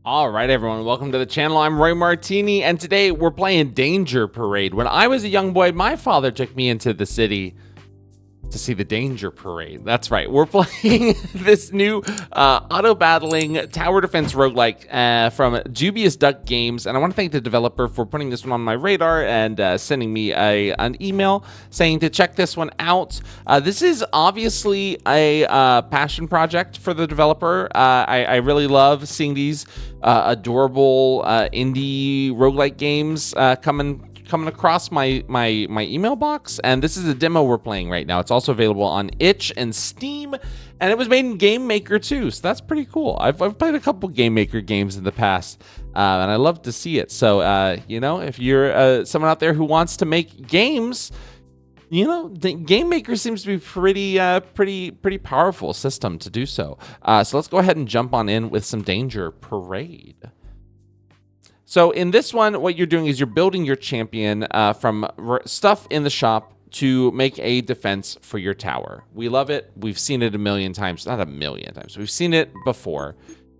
All right, everyone, welcome to the channel. I'm Roy Martini, and today we're playing Danger Parade. When I was a young boy, my father took me into the city to see the Danger Parade. That's right, we're playing this new auto-battling tower defense roguelike from Dubious Duck Games, and I want to thank the developer for putting this one on my radar and sending me an email saying to check this one out. This is obviously a passion project for the developer. I really love seeing these adorable indie roguelike games coming across my email box, and this is a demo we're playing right now. It's also available on itch and Steam, and it was made in Game Maker too, so that's pretty cool. I've played a couple Game Maker games in the past, and I love to see it. So you know, if you're someone out there who wants to make games, you know, the Game Maker seems to be pretty powerful system to do so. So let's go ahead and jump on in with some Danger Parade. So in this one, what you're doing is you're building your champion from stuff in the shop to make a defense for your tower. We love it. We've seen it a million times. Not a million times. We've seen it before,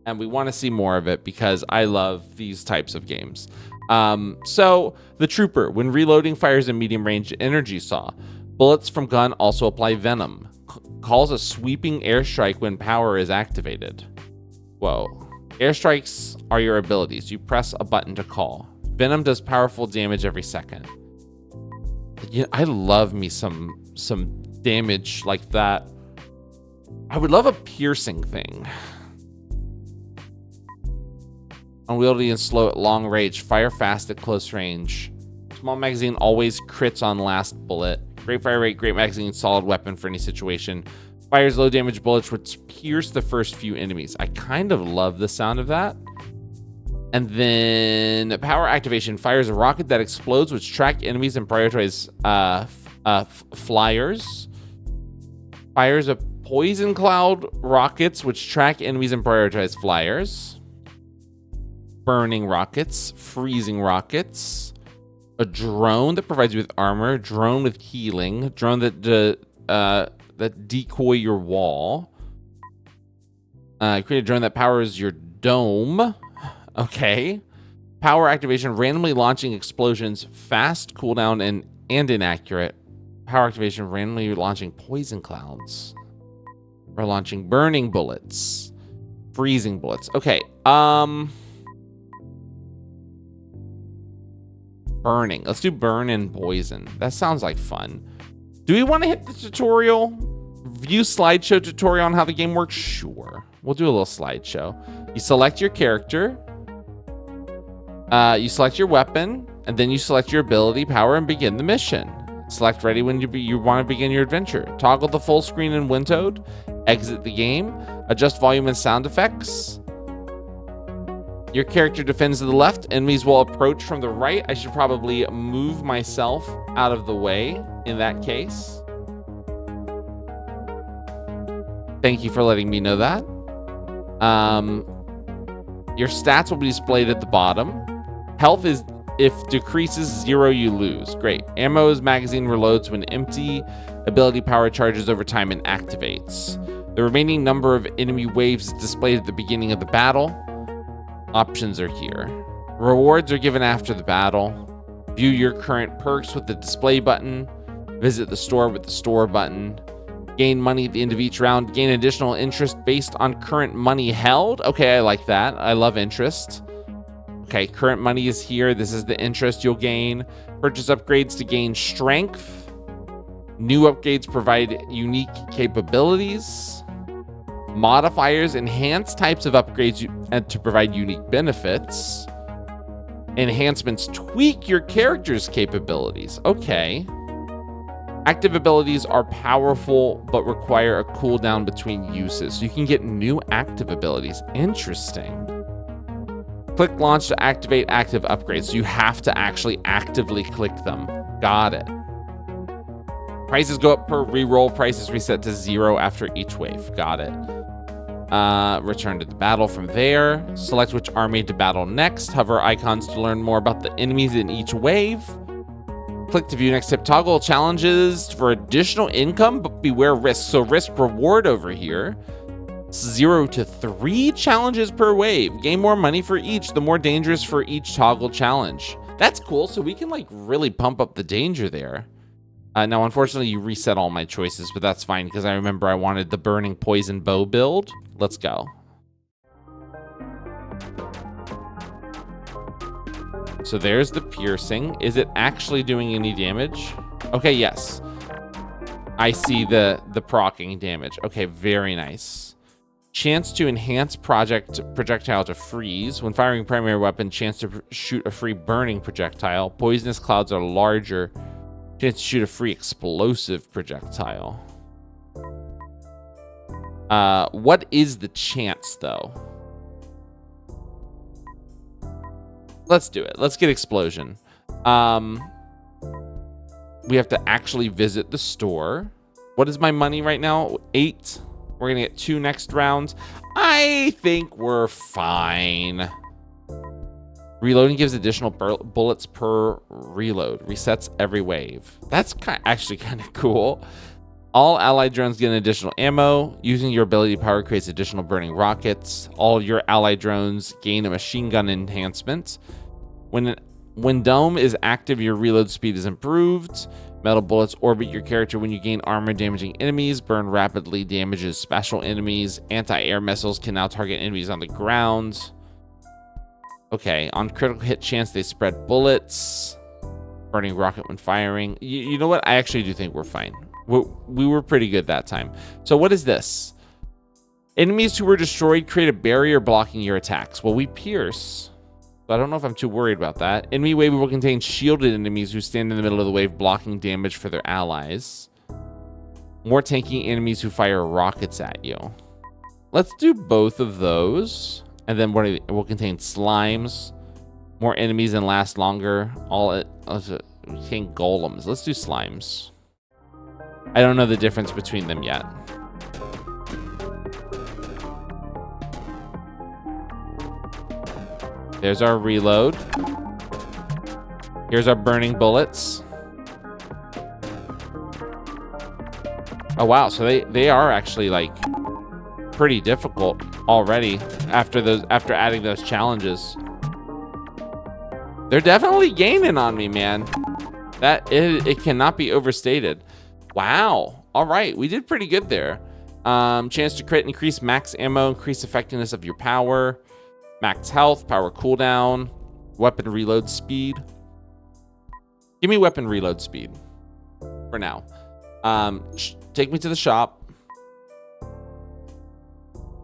and we want to see more of it because I love these types of games. So the trooper, when reloading, fires a medium-range energy saw. Bullets from gun also apply venom. Calls a sweeping airstrike when power is activated. Whoa. Airstrikes are your abilities. You press a button to call. Venom does powerful damage every second. Yeah, I love me some damage like that. I would love a piercing thing. Unwieldy and slow at long range. Fire fast at close range. Small magazine always crits on last bullet. Great fire rate, great magazine, solid weapon for any situation. Fires low damage bullets which pierce the first few enemies. I kind of love the sound of that. And then power activation fires a rocket that explodes, which track enemies and prioritize flyers. Fires a poison cloud rockets, which track enemies and prioritize flyers. Burning rockets, freezing rockets. A drone that provides you with armor. Drone with healing. Drone that decoy your wall. Create a drone that powers your dome. Okay. Power activation, randomly launching explosions, fast cooldown and inaccurate. Power activation, randomly launching poison clouds. Or launching burning bullets. Freezing bullets. Okay. Burning. Let's do burn and poison. That sounds like fun. Do we want to hit the tutorial? View slideshow tutorial on how the game works? Sure. We'll do a little slideshow. You select your character. You select your weapon. And then you select your ability, power, and begin the mission. Select ready when you want to begin your adventure. Toggle the full screen in windowed. Exit the game. Adjust volume and sound effects. Your character defends to the left. Enemies will approach from the right. I should probably move myself out of the way in that case. Thank you for letting me know that. Your stats will be displayed at the bottom. Health is, if decreases 0, you lose. Great. Ammo's magazine reloads when empty. Ability power charges over time and activates. The remaining number of enemy waves is displayed at the beginning of the battle. Options are here. Rewards are given after the battle. View your current perks with the display button. Visit the store with the store button. Gain money at the end of each round. Gain additional interest based on current money held. Okay, I like that. I love interest. Okay, current money is here. This is the interest you'll gain. Purchase upgrades to gain strength. New upgrades provide unique capabilities. Modifiers enhance types of upgrades and to provide unique benefits. Enhancements tweak your character's capabilities. Okay. Active abilities are powerful but require a cooldown between uses. So you can get new active abilities. Interesting. Click launch to activate active upgrades. So you have to actually actively click them. Got it. Prices go up per reroll. Prices reset to 0 after each wave. Got it. Return to the battle from there. Select which army to battle next. Hover icons to learn more about the enemies in each wave. Click to view next tip. Toggle challenges for additional income, but beware risks. So risk reward over here. 0 to 3 challenges per wave. Gain more money for each, the more dangerous for each toggle challenge. That's cool. So we can like really pump up the danger there. Now, unfortunately, you reset all my choices, but that's fine because I remember I wanted the burning poison bow build. Let's go. So there's the piercing. Is it actually doing any damage? Okay, yes. I see the proccing damage. Okay, very nice. Chance to enhance projectile to freeze. When firing primary weapon, chance to shoot a free burning projectile. Poisonous clouds are larger. Chance to shoot a free explosive projectile. What is the chance, though? Let's do it. Let's get explosion. We have to actually visit the store. What is my money right now? 8. We're gonna get 2 next rounds. I think we're fine. Reloading gives additional bullets per reload. Resets every wave. That's actually kind of cool. All allied drones get an additional ammo. Using your ability power creates additional burning rockets. All your allied drones gain a machine gun enhancement. When Dome is active, your reload speed is improved. Metal bullets orbit your character when you gain armor damaging enemies. Burn rapidly damages special enemies. Anti-air missiles can now target enemies on the ground. Okay, on critical hit chance, they spread bullets. Burning rocket when firing. You know what? I actually do think we're fine. We were pretty good that time. So what is this? Enemies who were destroyed create a barrier blocking your attacks. Well, we pierce. So I don't know if I'm too worried about that. Enemy wave will contain shielded enemies who stand in the middle of the wave, blocking damage for their allies. More tanky enemies who fire rockets at you. Let's do both of those. And then it will contain slimes. More enemies and last longer. Contain golems. Let's do slimes. I don't know the difference between them yet. There's our reload. Here's our burning bullets. Oh wow, so they are actually like pretty difficult already after adding those challenges. They're definitely gaining on me, man. It cannot be overstated. Wow. All right, we did pretty good there. Chance to crit, increase max ammo, increase effectiveness of your power. Max health, power cooldown, weapon reload speed. Give me weapon reload speed for now. Take me to the shop.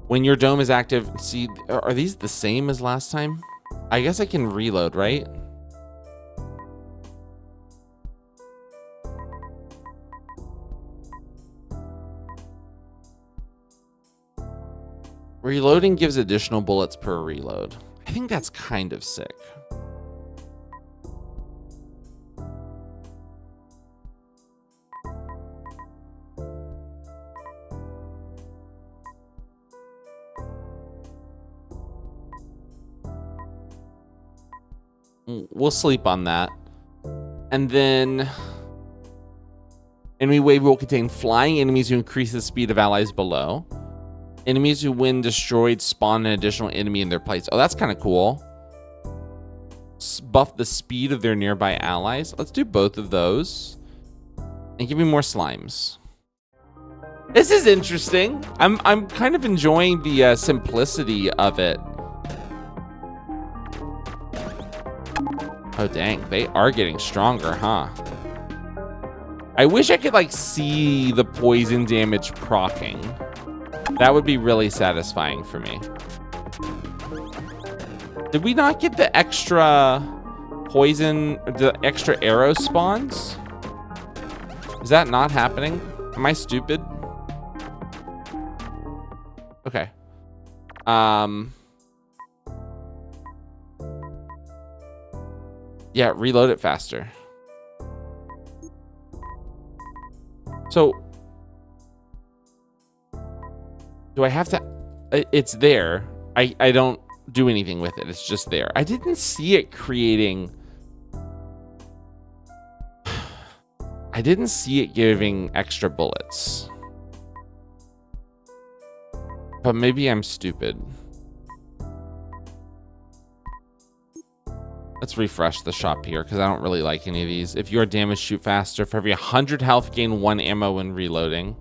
When your dome is active, see, are these the same as last time? I guess I can reload, right? Reloading gives additional bullets per reload. I think that's kind of sick. We'll sleep on that. And then enemy wave will contain flying enemies who increase the speed of allies below. Enemies who, when destroyed, spawn an additional enemy in their place. Oh, that's kind of cool. Buff the speed of their nearby allies. Let's do both of those. And give me more slimes. This is interesting. I'm kind of enjoying the simplicity of it. Oh, dang. They are getting stronger, huh? I wish I could, like, see the poison damage proccing. That would be really satisfying for me. Did we not get the extra poison, the extra arrow spawns? Is that not happening? Am I stupid? Okay. Yeah, reload it faster. So do I have to? It's there. I don't do anything with it. It's just there. I didn't see it creating. I didn't see it giving extra bullets. But maybe I'm stupid. Let's refresh the shop here because I don't really like any of these. If you're damaged, shoot faster. For every 100 health, gain 1 ammo when reloading.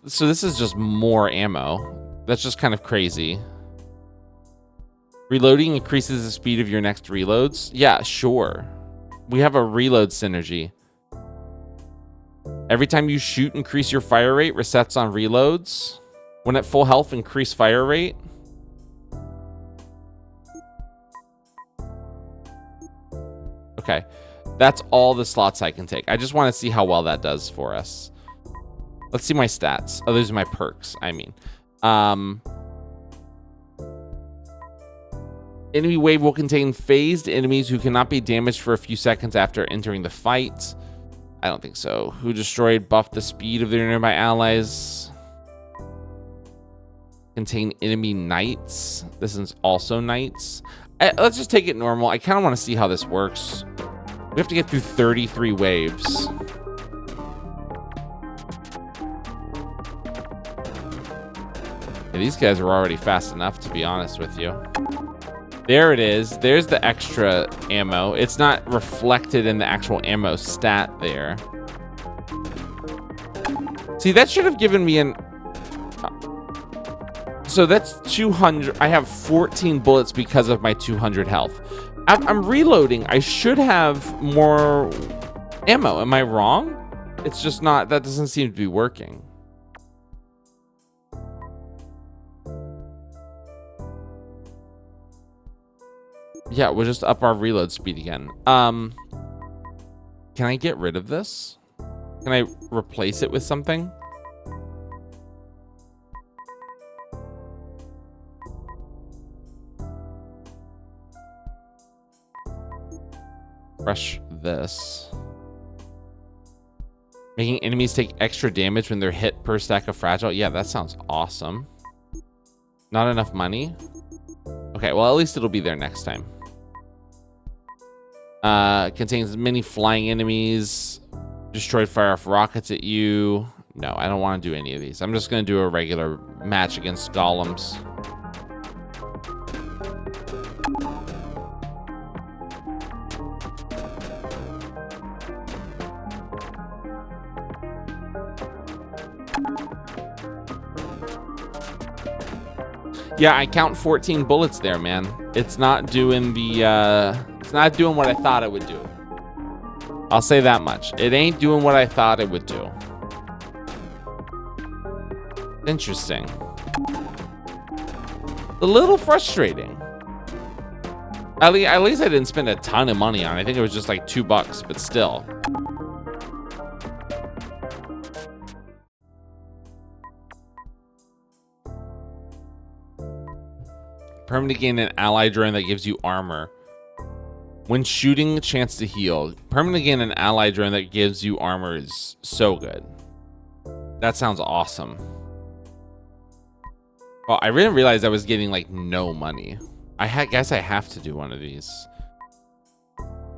So this is just more ammo. That's just kind of crazy. Reloading increases the speed of your next reloads. Yeah, sure. We have a reload synergy. Every time you shoot, increase your fire rate. Resets on reloads. When at full health, increase fire rate. Okay, that's all the slots I can take. I just want to see how well that does for us. Let's see my stats. Oh, those are my perks, I mean. Enemy wave will contain phased enemies who cannot be damaged for a few seconds after entering the fight. I don't think so. Who destroyed buff the speed of their nearby allies. Contain enemy knights. This is also knights. Let's just take it normal. I kind of want to see how this works. We have to get through 33 waves. Yeah, these guys are already fast enough, to be honest with you. There it is. There's the extra ammo. It's not reflected in the actual ammo stat there. See, that should have given me an... So that's 200. I have 14 bullets because of my 200 health. I'm reloading. I should have more ammo. Am I wrong? It's just not... That doesn't seem to be working. Yeah, we'll just up our reload speed again. Can I get rid of this? Can I replace it with something? Fresh this. Making enemies take extra damage when they're hit per stack of fragile. Yeah, that sounds awesome. Not enough money? Okay, well, at least it'll be there next time. Contains many flying enemies. Destroyed fire off rockets at you. No, I don't want to do any of these. I'm just going to do a regular match against golems. Yeah, I count 14 bullets there, man. It's not doing the, it's not doing what I thought it would do. I'll say that much. It ain't doing what I thought it would do. Interesting. A little frustrating. At least I didn't spend a ton of money on it. I think it was just like $2, but still. Permanently gain an ally drone that gives you armor. When shooting, a chance to heal. Permanently gain an ally drone that gives you armor is so good. That sounds awesome. Well, I didn't realize I was getting like no money. Guess I have to do one of these.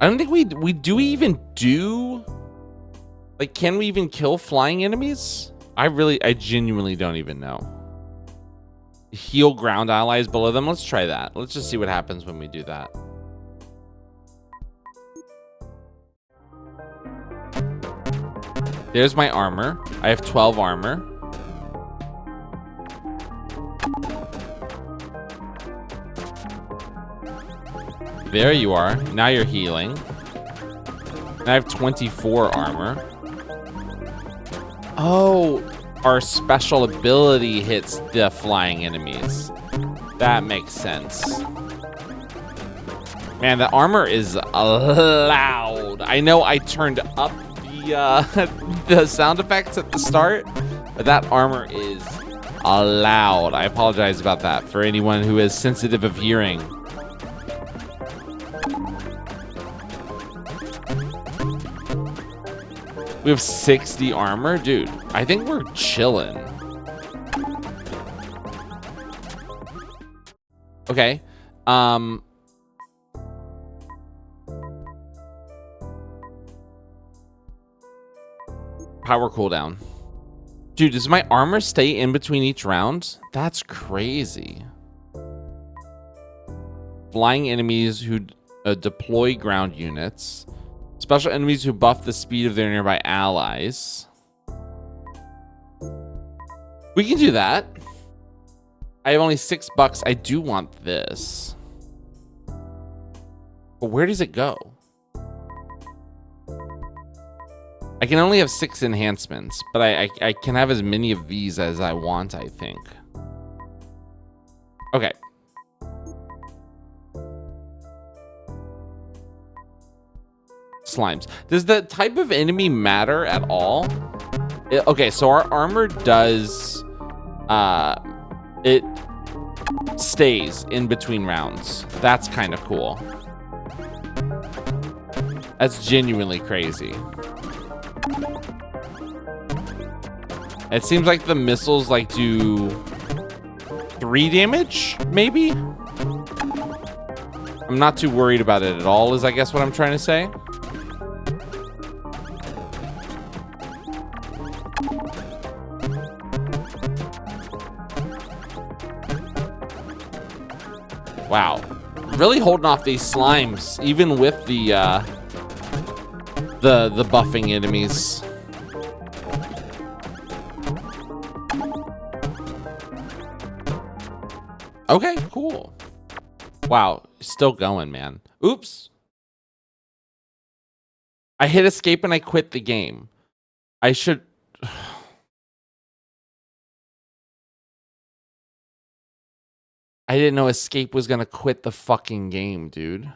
I don't think we even do. Like, can we even kill flying enemies? I genuinely don't even know. Heal ground allies below them. Let's try that. Let's just see what happens when we do that. There's my armor. I have 12 armor. There you are. Now you're healing. And I have 24 armor. Oh, our special ability hits the flying enemies. That makes sense. Man, the armor is loud. I know I turned up the sound effects at the start, but that armor is loud. I apologize about that for anyone who is sensitive of hearing. We have 60 armor? Dude, I think we're chilling. Okay. Power cooldown. Dude, does my armor stay in between each round? That's crazy. Flying enemies who deploy ground units. Special enemies who buff the speed of their nearby allies. We can do that. I have only $6. I do want this. But where does it go? I can only have 6 enhancements, but I can have as many of these as I want, I think. Okay. Slimes. Does the type of enemy matter at all? Okay, so our armor does... it stays in between rounds. That's kind of cool. That's genuinely crazy. It seems like the missiles like do 3 damage, maybe? I'm not too worried about it at all, is I guess what I'm trying to say. Wow. Really holding off these slimes, even with the buffing enemies. Okay, cool. Wow, still going, man. Oops. I hit escape and I quit the game. I should... I didn't know escape was gonna quit the fucking game, dude.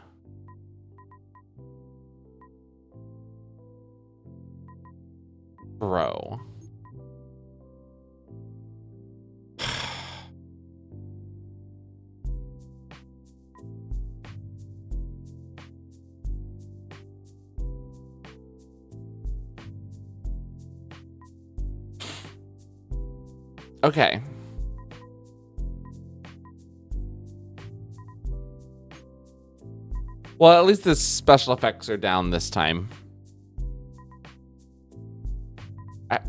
Bro. Okay. Well, at least the special effects are down this time. I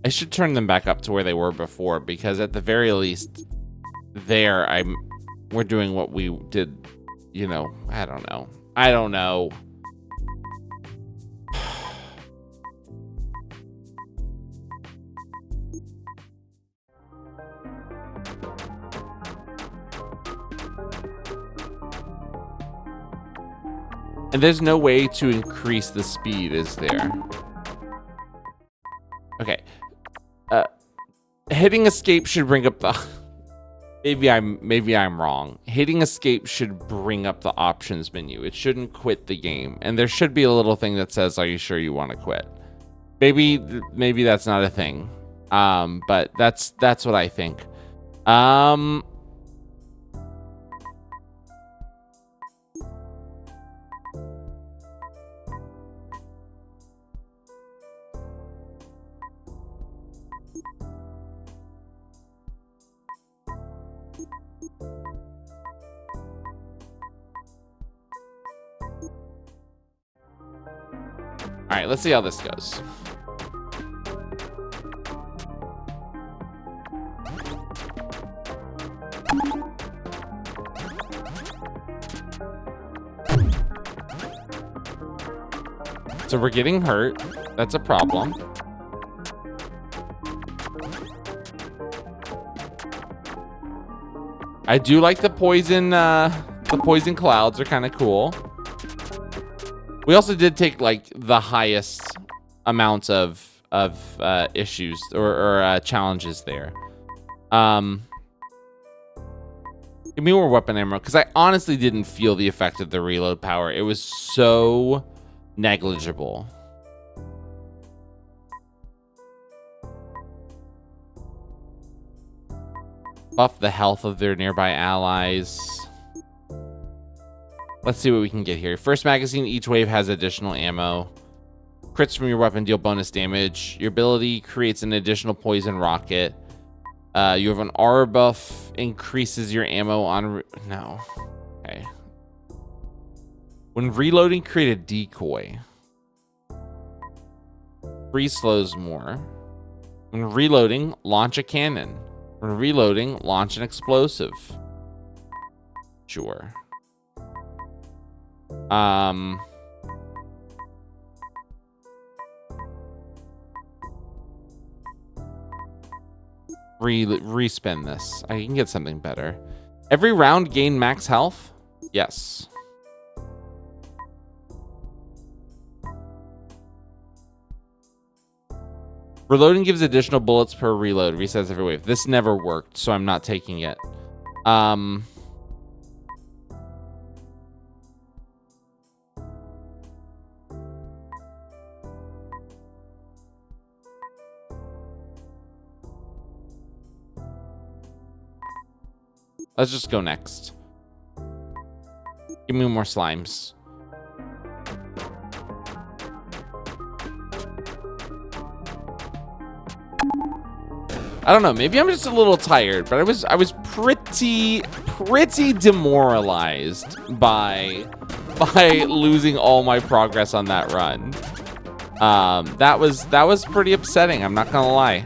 should turn them back up to where they were before, because at the very least there we're doing what we did, you know, I don't know. And there's no way to increase the speed, is there? Okay. Hitting escape should bring up the... maybe I'm wrong. Hitting escape should bring up the options menu. It shouldn't quit the game. And there should be a little thing that says, are you sure you want to quit? Maybe that's not a thing. But that's what I think. All right, let's see how this goes. So we're getting hurt. That's a problem. I do like the poison clouds are kind of cool. We also did take like the highest amounts of issues or challenges there. Give me more weapon ammo, because I honestly didn't feel the effect of the reload power. It was so negligible. Buff the health of their nearby allies. Let's see what we can get here. First magazine, each wave has additional ammo. Crits from your weapon deal bonus damage. Your ability creates an additional poison rocket. You have an aura buff, increases your ammo on... No. Okay. When reloading, create a decoy. Freeze slows more. When reloading, launch a cannon. When reloading, launch an explosive. Sure. Respin this. I can get something better. Every round gain max health? Yes. Reloading gives additional bullets per reload. Resets every wave. This never worked, so I'm not taking it. Let's just go next. Give me more slimes. I don't know, maybe I'm just a little tired, but I was pretty demoralized by losing all my progress on that run. That was pretty upsetting, I'm not gonna lie.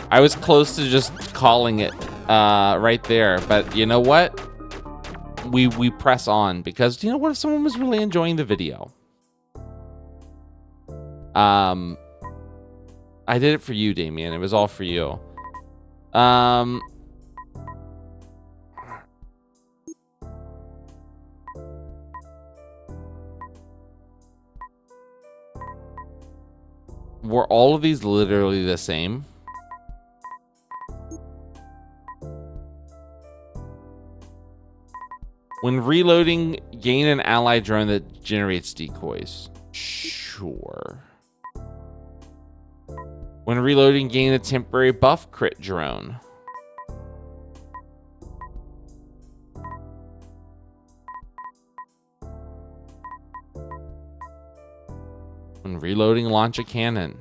I was close to just calling it right there, but you know what? We press on because you know what, if someone was really enjoying the video? I did it for you, Damien. It was all for you. Were all of these literally the same? When reloading, gain an ally drone that generates decoys. Sure. When reloading, gain a temporary buff crit drone. When reloading, launch a cannon.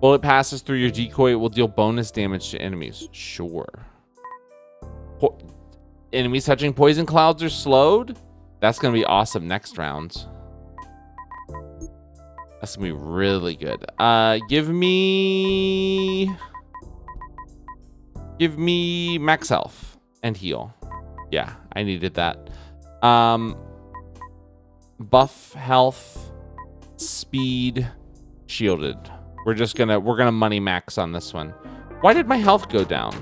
Bullet passes through your decoy, it will deal bonus damage to enemies. Sure. Enemies touching poison clouds are slowed? That's going to be awesome next round. That's going to be really good. Give me max health and heal. Yeah, I needed that. Buff health, speed, shielded. We're gonna money max on this one. Why did my health go down?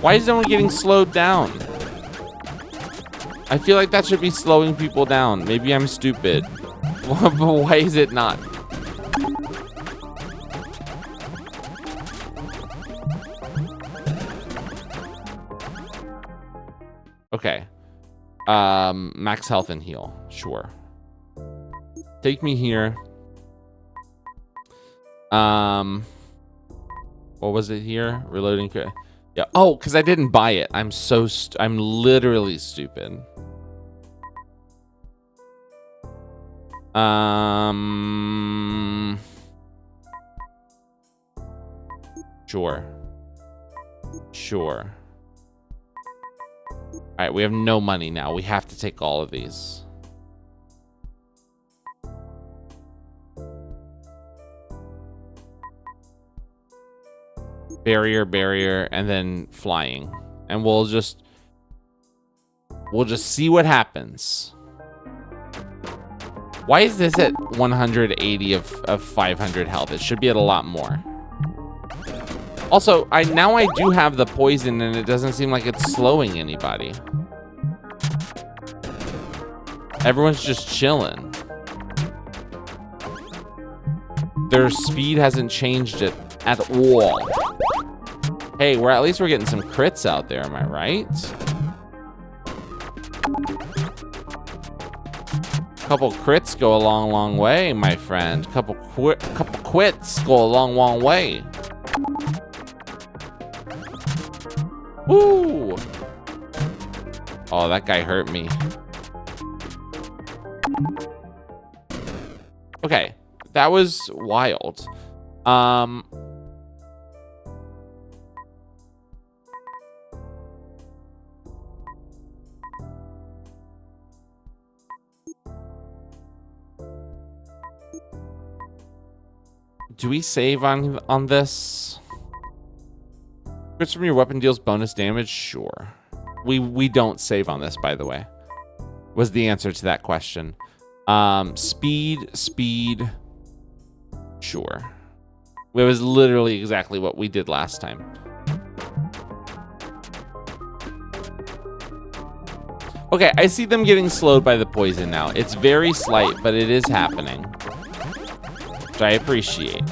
Why is no one getting slowed down? I feel like that should be slowing people down. Maybe I'm stupid. But why is it not? Okay. Max health and heal. Sure. Take me here. What was it here? Reloading. Yeah. Oh, because I didn't buy it. I'm literally stupid. Sure. Sure. All right, we have no money now. We have to take all of these. Barrier, and then flying. And we'll just see what happens. Why is this at 180 of 500 health? It should be at a lot more. Also, now I do have the poison, and it doesn't seem like it's slowing anybody. Everyone's just chilling. Their speed hasn't changed it at all. Hey, at least we're getting some crits out there, am I right? Couple crits go a long way, my friend. Couple quits go a long way. Woo! Oh, that guy hurt me. Okay, that was wild. Do we save on this? Crits from your weapon deals bonus damage? Sure. We don't save on this, by the way. Was the answer to that question. Speed. Sure. It was literally exactly what we did last time. Okay, I see them getting slowed by the poison now. It's very slight, but it is happening. Which I appreciate.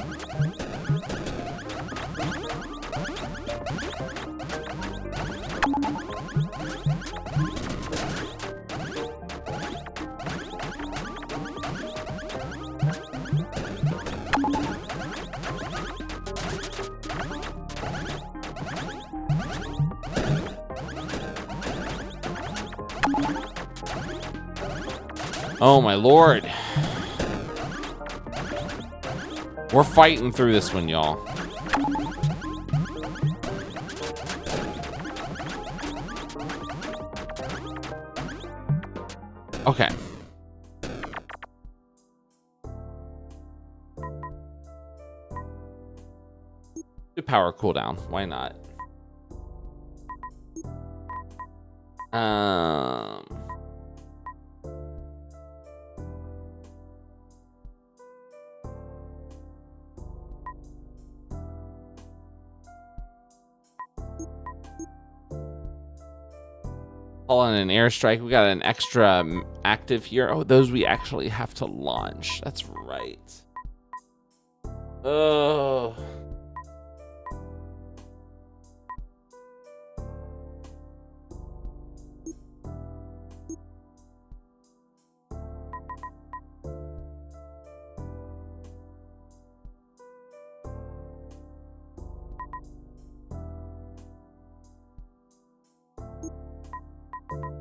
Oh my lord. We're fighting through this one, y'all. Okay. Do power cooldown. Why not? Call on an airstrike. We got an extra active here. Oh, those we actually have to launch. That's right. Oh.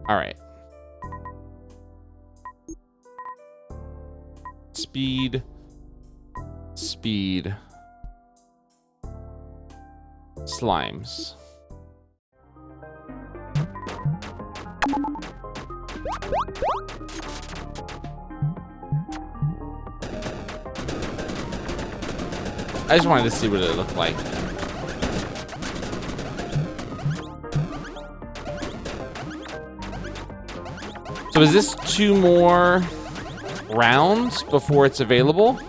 All right. Speed. Slimes. I just wanted to see what it looked like. So is this 2 more rounds before it's available?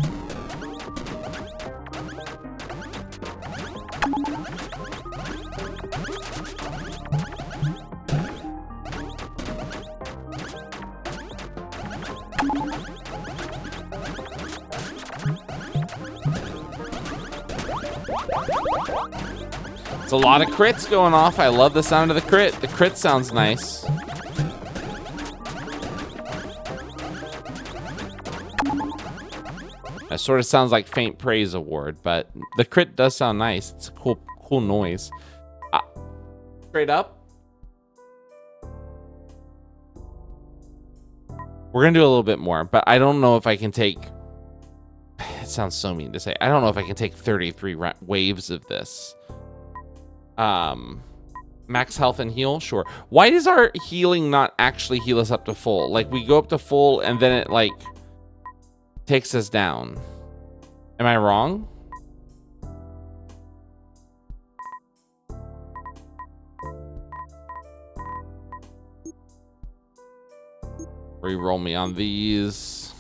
It's a lot of crits going off. I love the sound of the crit. The crit sounds nice. It sort of sounds like Faint Praise Award, but the crit does sound nice. It's a cool noise. Straight up. We're going to do a little bit more, but I don't know if I can take... It sounds so mean to say. I don't know if I can take 33 waves of this. Max health and heal? Sure. Why does our healing not actually heal us up to full? Like, we go up to full and then it, like, takes us down. Am I wrong? Reroll me on these.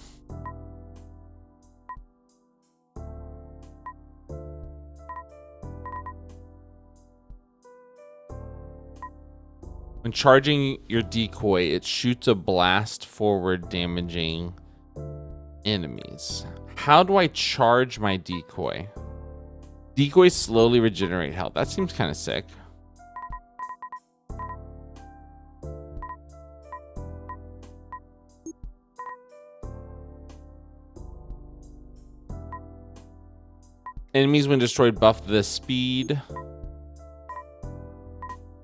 When charging your decoy, it shoots a blast forward, damaging enemies. How do I charge my decoy? Decoys slowly regenerate health. That seems kind of sick. Enemies when destroyed buff the speed,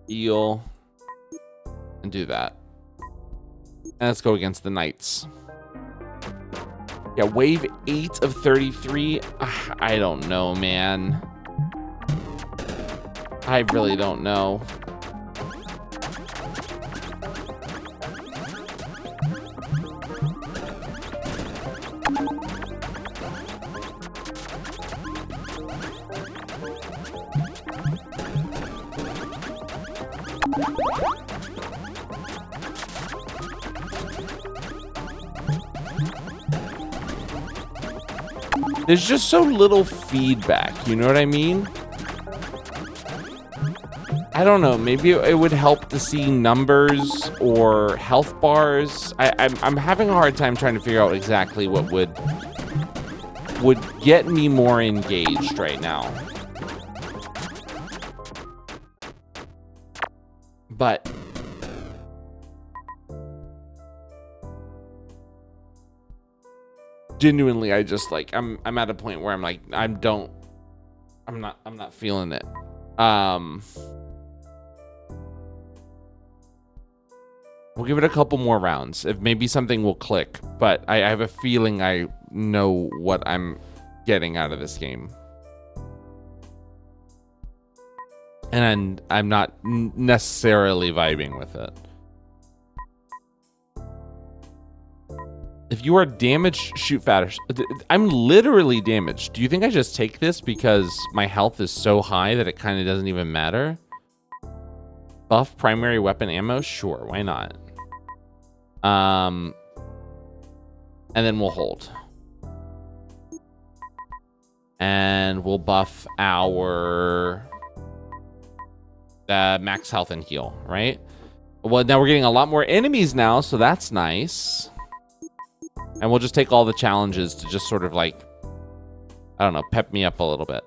heal, and do that. And let's go against the knights. Yeah, wave 8 of 33. I don't know, man. I really don't know. There's just so little feedback, you know what I mean? I don't know, maybe it would help to see numbers or health bars. I'm having a hard time trying to figure out exactly what would get me more engaged right now. But genuinely, I just like I'm at a point where I'm like I'm not feeling it. We'll give it a couple more rounds. If maybe something will click, but I have a feeling I know what I'm getting out of this game. And I'm not necessarily vibing with it. If you are damaged, shoot faster. I'm literally damaged. Do you think I just take this because my health is so high that it kind of doesn't even matter? Buff primary weapon ammo? Sure, why not? And then we'll hold. And we'll buff our max health and heal, right? Well, now we're getting a lot more enemies now, so that's nice. And we'll just take all the challenges to just sort of like, I don't know, pep me up a little bit.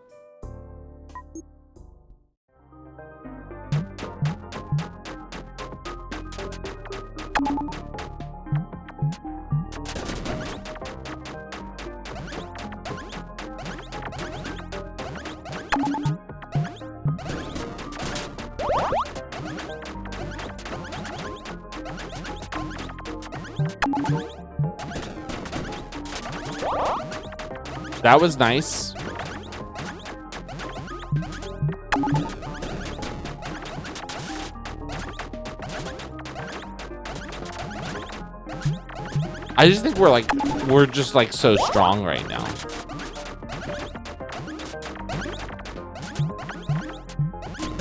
That was nice. I just think we're just like so strong right now.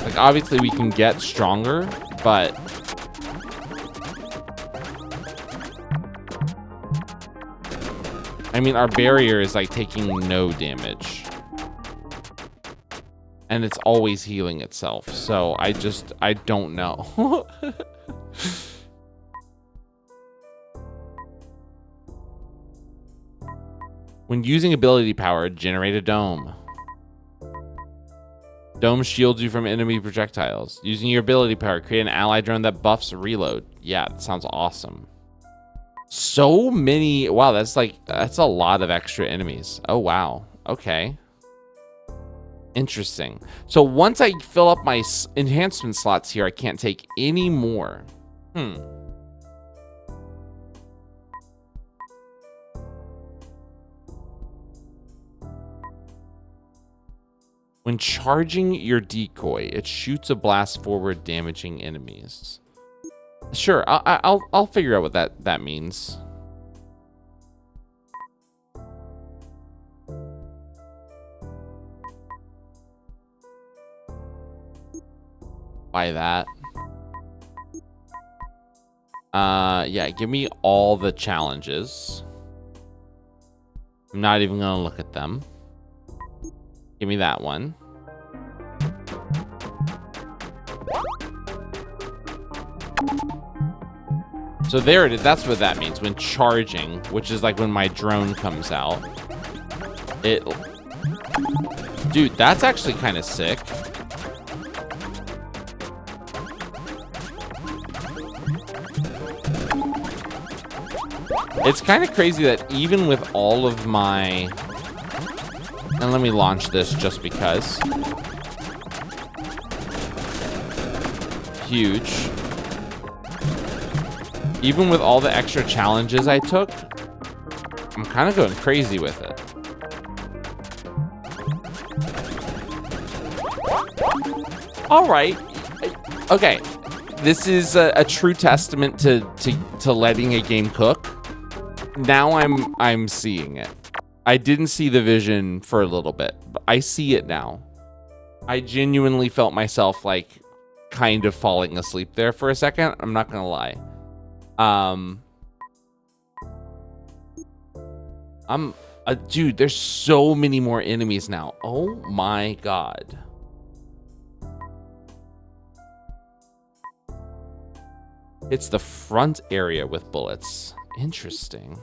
Like obviously we can get stronger, but I mean, our barrier is like taking no damage. And it's always healing itself. So I don't know. When using ability power, generate a dome. Dome shields you from enemy projectiles. Using your ability power, create an ally drone that buffs reload. Yeah, that sounds awesome. So many. Wow, that's a lot of extra enemies. Oh, wow. Okay. Interesting. So once I fill up my enhancement slots here, I can't take any more. When charging your decoy, it shoots a blast forward, damaging enemies. Sure, I'll figure out what that means. Buy that. Yeah, give me all the challenges. I'm not even gonna look at them. Give me that one. So there it is. That's what that means. When charging, which is like when my drone comes out. Dude, that's actually kind of sick. It's kind of crazy that even with all of my... And let me launch this just because. Huge. Even with all the extra challenges I took, I'm kind of going crazy with it. All right. Okay. This is a true testament to letting a game cook. Now I'm seeing it. I didn't see the vision for a little bit, but I see it now. I genuinely felt myself like kind of falling asleep there for a second. I'm not gonna lie. Dude, there's so many more enemies now. Oh my god. It's the front area with bullets. Interesting.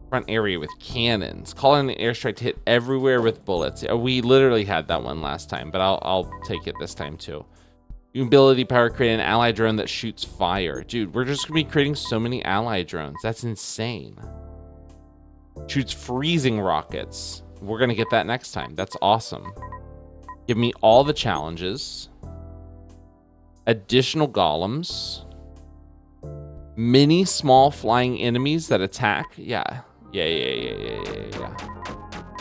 Front area with cannons. Call in an airstrike to hit everywhere with bullets. We literally had that one last time, but I'll take it this time too. Ability power, create an ally drone that shoots fire. Dude, we're just gonna be creating so many ally drones. That's insane. Shoots freezing rockets. We're gonna get that next time. That's awesome. Give me all the challenges. Additional golems. Many small flying enemies that attack. Yeah.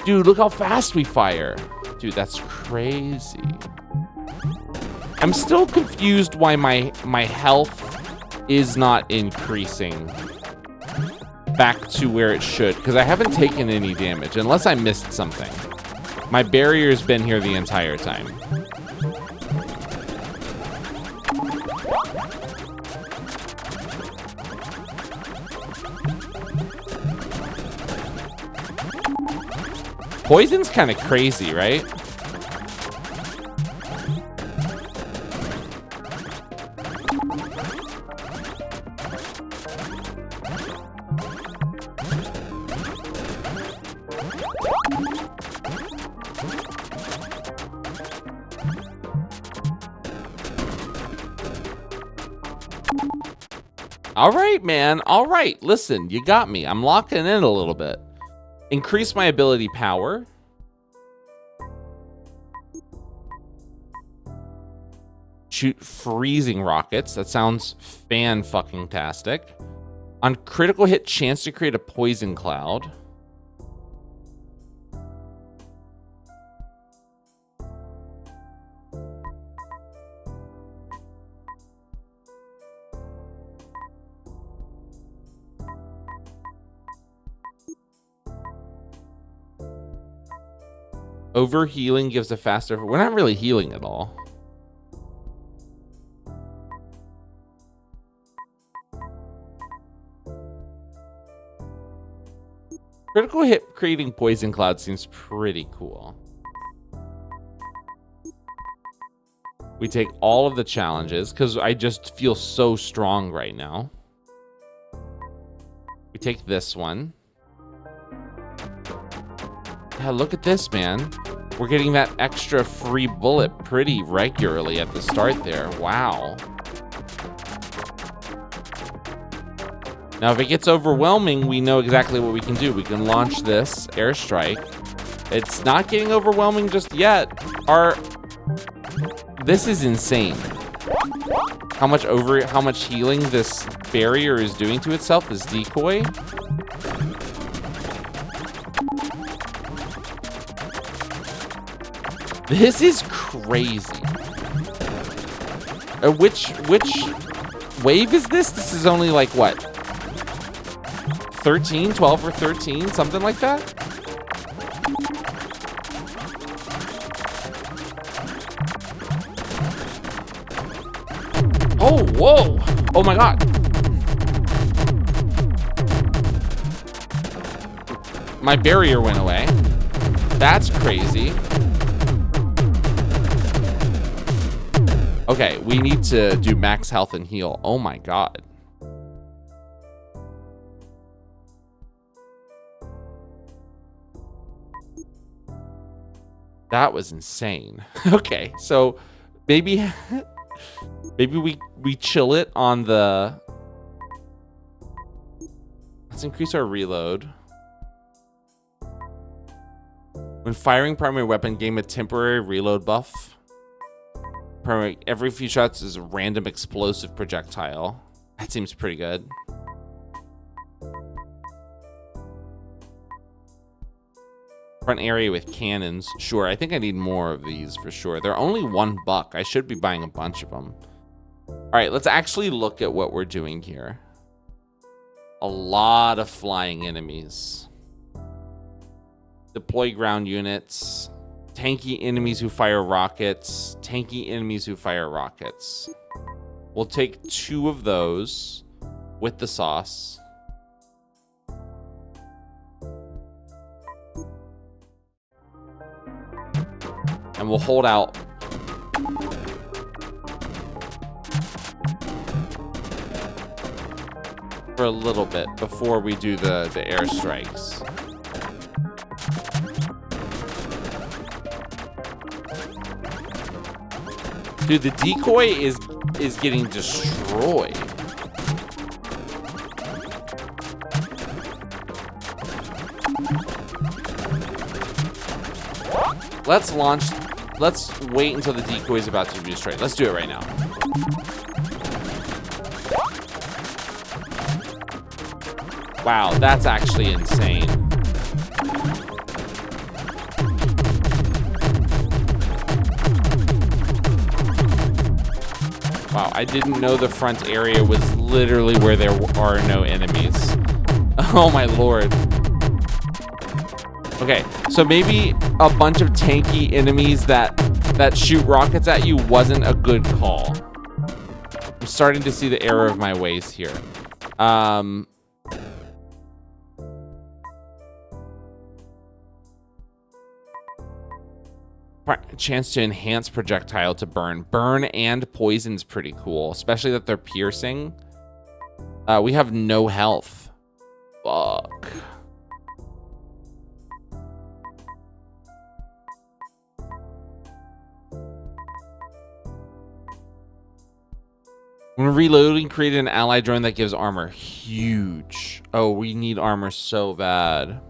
Dude, look how fast we fire. Dude, that's crazy. I'm still confused why my health is not increasing back to where it should, because I haven't taken any damage, unless I missed something. My barrier's been here the entire time. Poison's kind of crazy, right? All right, man. All right. Listen, you got me. I'm locking in a little bit. Increase my ability power. Shoot freezing rockets. That sounds fan-fucking-tastic. On critical hit, chance to create a poison cloud. Overhealing gives a faster... We're not really healing at all. Critical hit creating poison cloud seems pretty cool. We take all of the challenges because I just feel so strong right now. We take this one. Yeah, look at this, man. We're getting that extra free bullet pretty regularly at the start there. Wow. Now, if it gets overwhelming, we know exactly what we can do. We can launch this airstrike. It's not getting overwhelming just yet. This is insane. How much healing this barrier is doing to itself, this decoy. This is crazy. Which wave is this? This is only like what? 13, 12 or 13, something like that? Oh, whoa. Oh my God. My barrier went away. That's crazy. Okay, we need to do max health and heal. Oh my God. That was insane. Okay, so maybe we chill it on the... Let's increase our reload. When firing primary weapon, gain a temporary reload buff. Every few shots is a random explosive projectile. That seems pretty good. Front area with cannons. Sure, I think I need more of these for sure. They're only $1. I should be buying a bunch of them. All right, let's actually look at what we're doing here. A lot of flying enemies. Deploy ground units. Tanky enemies who fire rockets. Tanky enemies who fire rockets. We'll take 2 of those with the sauce. And we'll hold out. For a little bit before we do the airstrikes. Dude, the decoy is getting destroyed. Let's wait until the decoy is about to be destroyed. Let's do it right now. Wow, that's actually insane. Wow, I didn't know the front area was literally where there are no enemies. Oh my lord. Okay, so maybe a bunch of tanky enemies that shoot rockets at you wasn't a good call. I'm starting to see the error of my ways here. Chance to enhance projectile to burn. Burn and poison's pretty cool, especially that they're piercing. We have no health. Fuck. When reloading, create an ally drone that gives armor. Huge. Oh, we need armor so bad.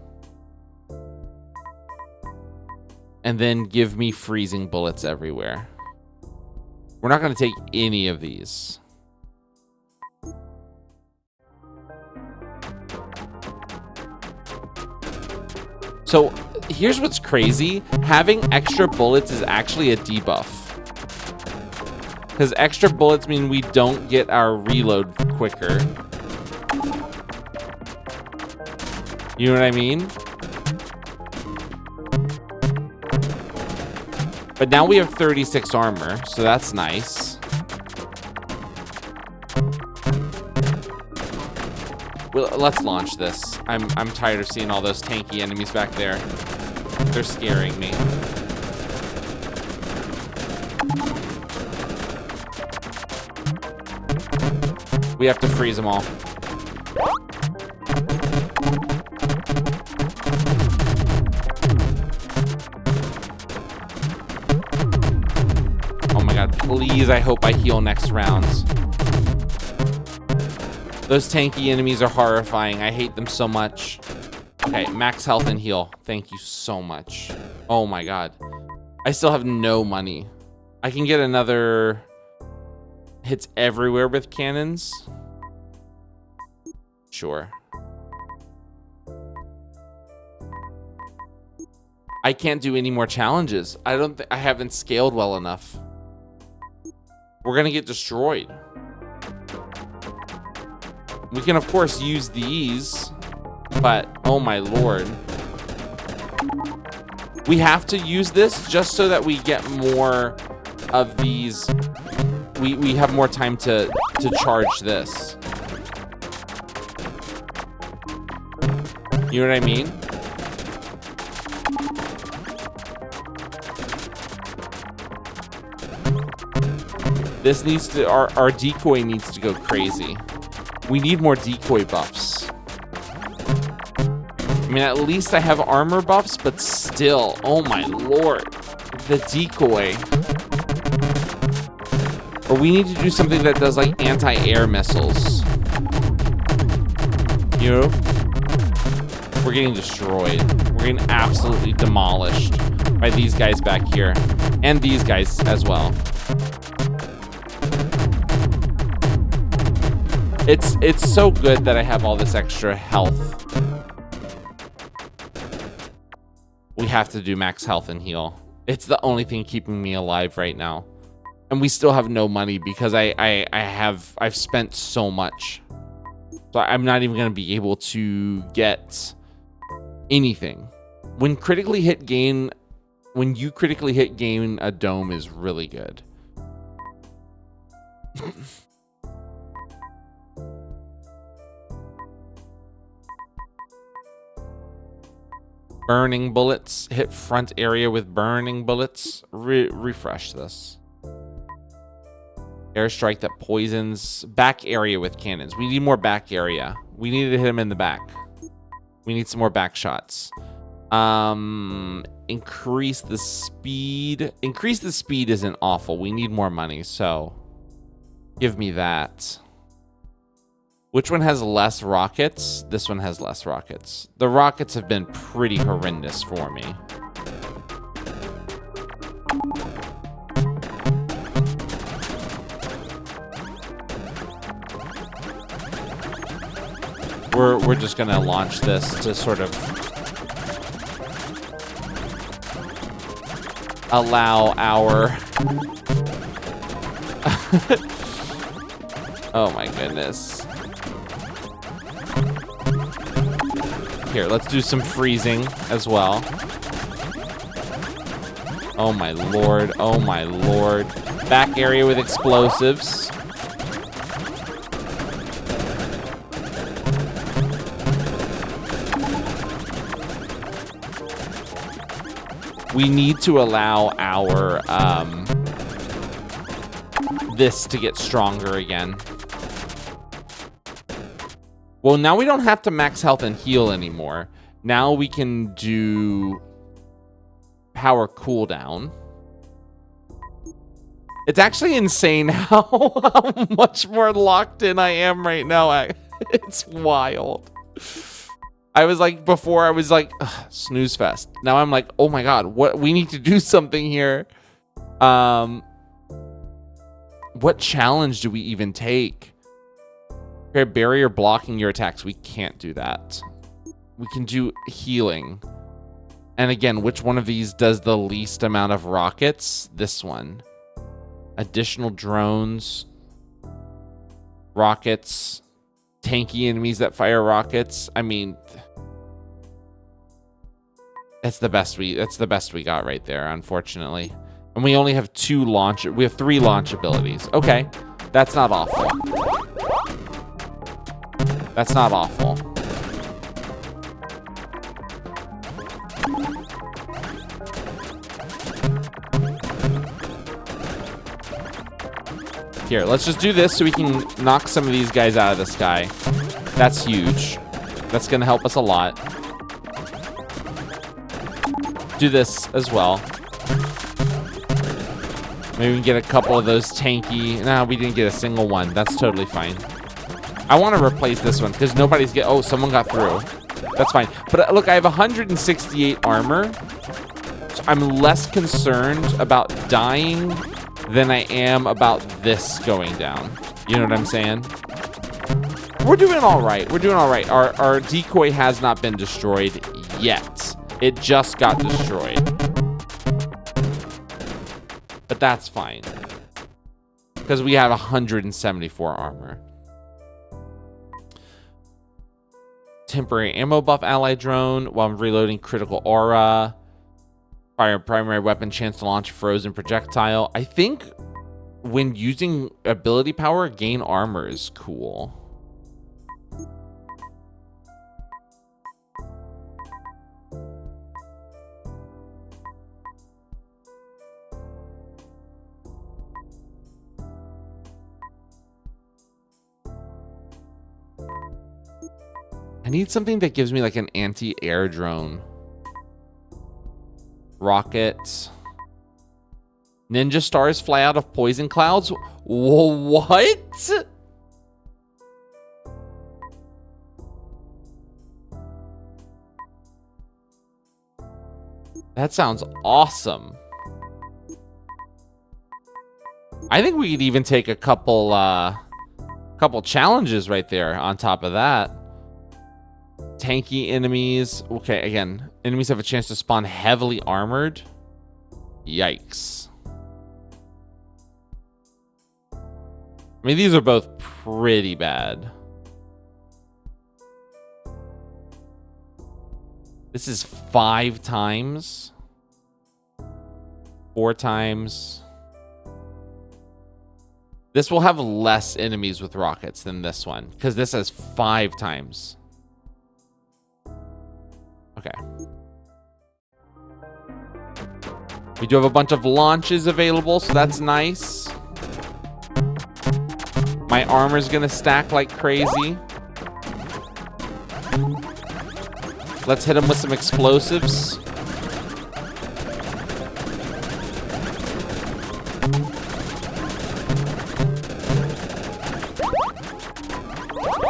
And then give me freezing bullets everywhere. We're not going to take any of these. So here's what's crazy. Having extra bullets is actually a debuff. Because extra bullets mean we don't get our reload quicker. You know what I mean? But now we have 36 armor, so that's nice. Well, let's launch this. I'm tired of seeing all those tanky enemies back there. They're scaring me. We have to freeze them all. Oh my god, please, I hope I heal next round. Those tanky enemies are horrifying. I hate them so much. Okay, max health and heal. Thank you so much. Oh my god. I still have no money. I can get another hits everywhere with cannons. Sure. I can't do any more challenges. I haven't scaled well enough. We're gonna get destroyed. We can of course use these, but oh my lord. We have to use this just so that we get more of these. We have more time to charge this. You know what I mean? This needs to, our decoy needs to go crazy. We need more decoy buffs. I mean, at least I have armor buffs, but still, oh my lord. The decoy. Or we need to do something that does like anti-air missiles. You know? We're getting destroyed. We're getting absolutely demolished by these guys back here. And these guys as well. it's so good that I have all this extra health. We have to do max health and heal. It's the only thing keeping me alive right now. And we still have no money because I've spent so much. So I'm not even going to be able to get anything. When you critically hit, gain a dome is really good. Burning bullets. Hit front area with burning bullets. Refresh this. Airstrike that poisons. Back area with cannons. We need more back area. We need to hit him in the back. We need some more back shots. Increase the speed. Increase the speed isn't awful. We need more money, so give me that. Which one has less rockets? This one has less rockets. The rockets have been pretty horrendous for me. We're just gonna launch this to sort of allow our oh my goodness. Here, let's do some freezing as well. Oh my lord, oh my lord. Back area with explosives. We need to allow our this to get stronger again. Well, now we don't have to max health and heal anymore. Now we can do power cooldown. It's actually insane how much more locked in I am right now. It's wild. I was like, before I was like, snooze fest. Now I'm like, oh my God, what? We need to do something here. What challenge do we even take? Okay, barrier blocking your attacks. We can't do that. We can do healing. And again, which one of these does the least amount of rockets? This one. Additional drones. Rockets. Tanky enemies that fire rockets. I mean, that's the best we got right there, unfortunately. And we only have we have 3 launch abilities. Okay. That's not awful. That's not awful. Here, let's just do this so we can knock some of these guys out of the sky. That's huge. That's going to help us a lot. Do this as well. Maybe we can get a couple of those tanky. No, we didn't get a single one. That's totally fine. I want to replace this one because nobody's get. Oh, someone got through. That's fine. But look, I have 168 armor. So I'm less concerned about dying than I am about this going down. You know what I'm saying? We're doing all right. We're doing all right. Our decoy has not been destroyed yet. It just got destroyed. But that's fine. Because we have 174 armor. Temporary ammo buff ally drone while I'm reloading critical aura. Fire primary weapon, chance to launch frozen projectile. I think when using ability power, gain armor is cool. I need something that gives me like an anti-air drone. Rockets. Ninja stars fly out of poison clouds? What? That sounds awesome. I think we could even take a couple Couple challenges right there on top of that. Tanky enemies. Okay, again, enemies have a chance to spawn heavily armored. Yikes. I mean, these are both pretty bad. This is 5 times. 4 times. This will have less enemies with rockets than this one, because this has 5 times. Okay. We do have a bunch of launches available, so that's nice. My armor's gonna stack like crazy. Let's hit him with some explosives.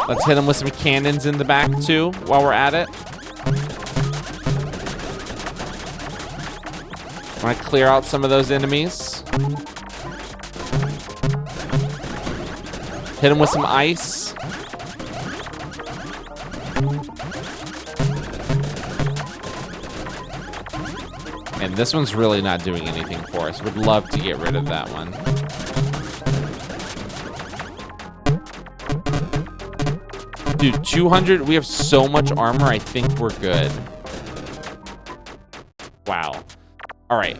Let's hit him with some cannons in the back too while we're at it. I want to clear out some of those enemies. Hit him with some ice. And this one's really not doing anything for us. Would love to get rid of that one. Dude, 200. We have so much armor. I think we're good. Wow. All right.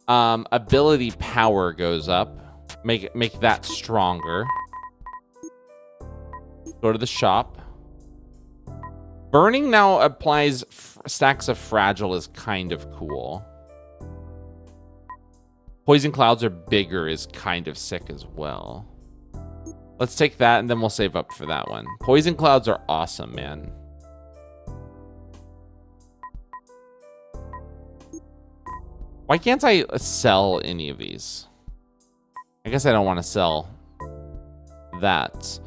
Ability power goes up. Make that stronger. Go to the shop. Burning now applies stacks of fragile is kind of cool. Poison clouds are bigger is kind of sick as well. Let's take that and then we'll save up for that one. Poison clouds are awesome, man. Why can't I sell any of these? I guess I don't want to sell that.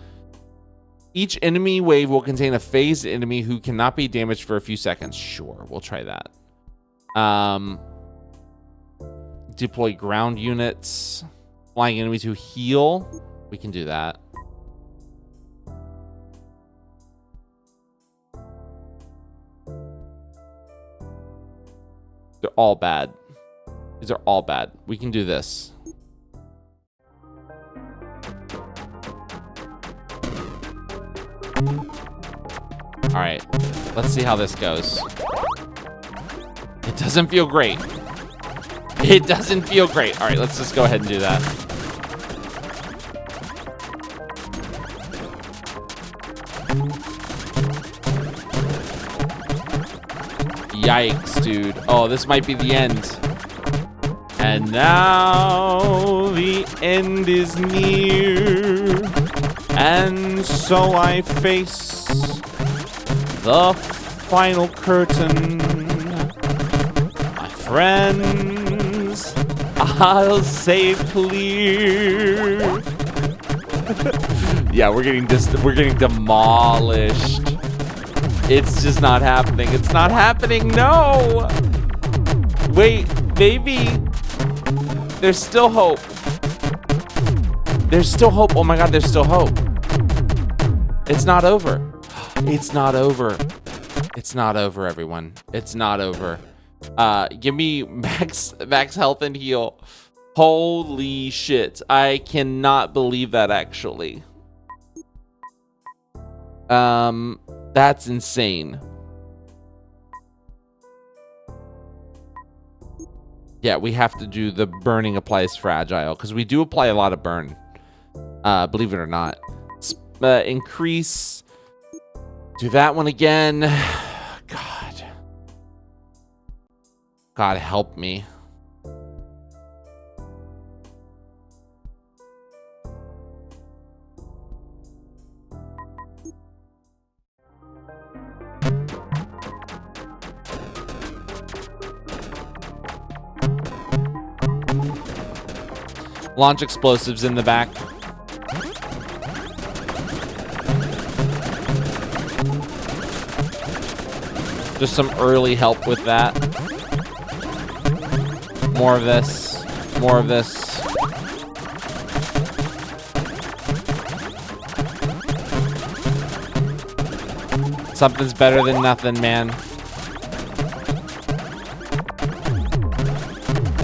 Each enemy wave will contain a phased enemy who cannot be damaged for a few seconds. Sure, we'll try that. Deploy ground units. Flying enemies who heal. We can do that. They're all bad. These are all bad. We can do this. All right, let's see how this goes. It doesn't feel great. It doesn't feel great. All right, let's just go ahead and do that. Yikes, dude. Oh, this might be the end. And now the end is near. And so I face the final curtain. My friends, I'll say it clear. Yeah, we're getting demolished. It's just not happening. It's not happening. No. Wait, maybe there's still hope. There's still hope. Oh my God, there's still hope. It's not over. It's not over. It's not over, everyone. It's not over. Give me max health and heal. Holy shit. I cannot believe that, actually. That's insane. Yeah, we have to do the burning applies fragile because we do apply a lot of burn. Believe it or not. Increase. Do that one again. God. God help me. Launch explosives in the back. Just some early help with that. More of this. More of this. Something's better than nothing, man.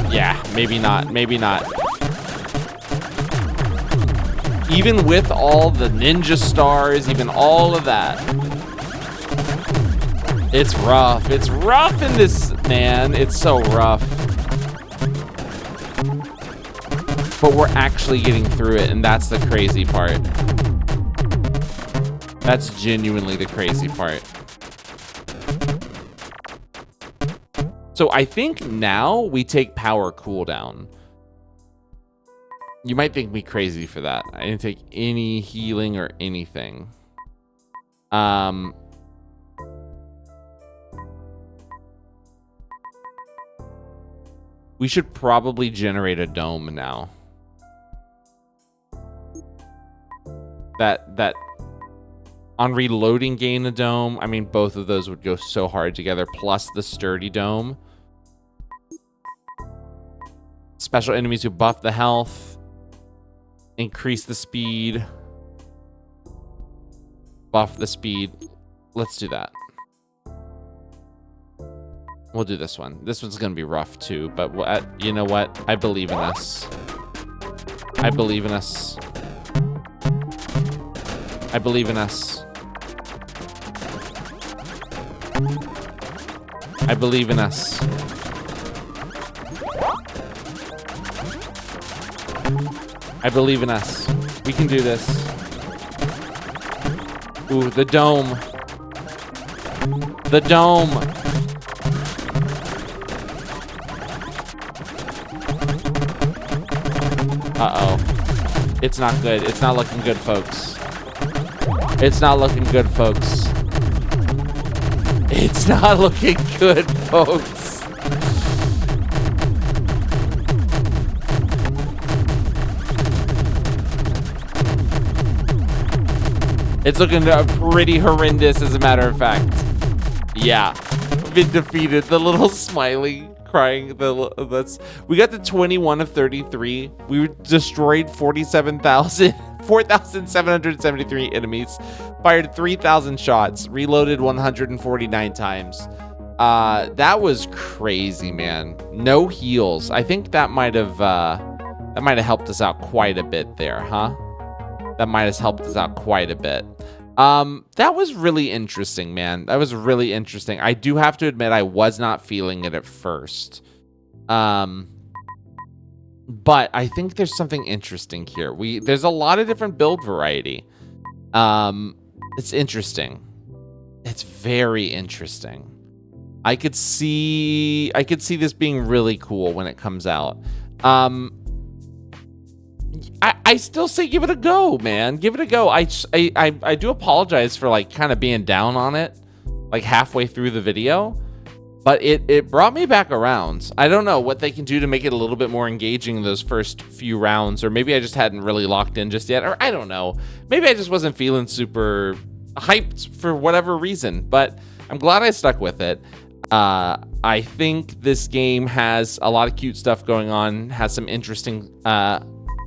Yeah, maybe not. Maybe not. Even with all the ninja stars, even all of that. It's rough. It's rough in this, man. It's so rough. But we're actually getting through it, and that's the crazy part. That's genuinely the crazy part. So I think now we take power cooldown. You might think me crazy for that. I didn't take any healing or anything. We should probably generate a dome now. That on reloading gain a dome. I mean, both of those would go so hard together, plus the sturdy dome. Special enemies who buff the health, increase the speed, buff the speed. Let's do that. We'll do this one. This one's gonna be rough too, but you know what? I believe in us. I believe in us. I believe in us. I believe in us. I believe in us. We can do this. Ooh, the dome. The dome. Uh-oh. It's not good. It's not looking good, folks. It's not looking good, folks. It's not looking good, folks. It's looking pretty horrendous, as a matter of fact. Yeah, been defeated. The little smiley crying. We got to 21 of 33. We destroyed 4,773 enemies. Fired 3,000 shots. Reloaded 149 times. That was crazy, man. No heals. I think that might have helped us out quite a bit there, huh? That might have helped us out quite a bit. That was really interesting, man. That was really interesting. I do have to admit, I was not feeling it at first. But I think there's something interesting here. There's a lot of different build variety. It's interesting. It's very interesting. I could see this being really cool when it comes out. I still say give it a go, man. Give it a go. I do apologize for like kind of being down on it like halfway through the video, but it brought me back around. I don't know what they can do to make it a little bit more engaging in those first few rounds, or maybe I just hadn't really locked in just yet, or I don't know. Maybe I just wasn't feeling super hyped for whatever reason, but I'm glad I stuck with it. I think this game has a lot of cute stuff going on, has some interesting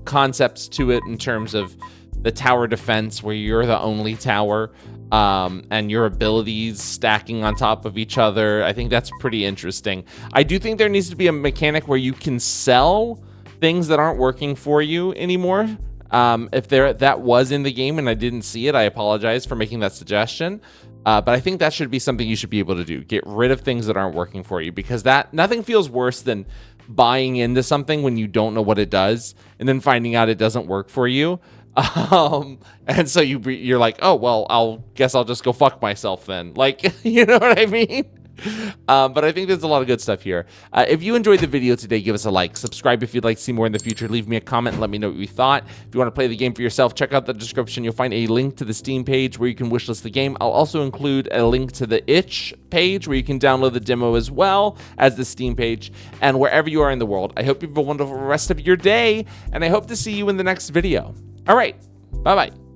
concepts to it in terms of the tower defense, where you're the only tower, and your abilities stacking on top of each other. I think that's pretty interesting. I do think there needs to be a mechanic where you can sell things that aren't working for you anymore. If that was in the game and I didn't see it, I apologize for making that suggestion. But I think that should be something you should be able to do. Get rid of things that aren't working for you, because nothing feels worse than buying into something when you don't know what it does and then finding out it doesn't work for you. And so you're like, oh, well, guess I'll just go fuck myself then. Like, you know what I mean? But I think there's a lot of good stuff here. If you enjoyed the video today, give us a like. Subscribe if you'd like to see more in the future. Leave me a comment and let me know what you thought. If you want to play the game for yourself, check out the description. You'll find a link to the Steam page where you can wishlist the game. I'll also include a link to the itch page where you can download the demo, as well as the Steam page. And wherever you are in the world, I hope you have a wonderful rest of your day, and I hope to see you in the next video. All right, bye-bye.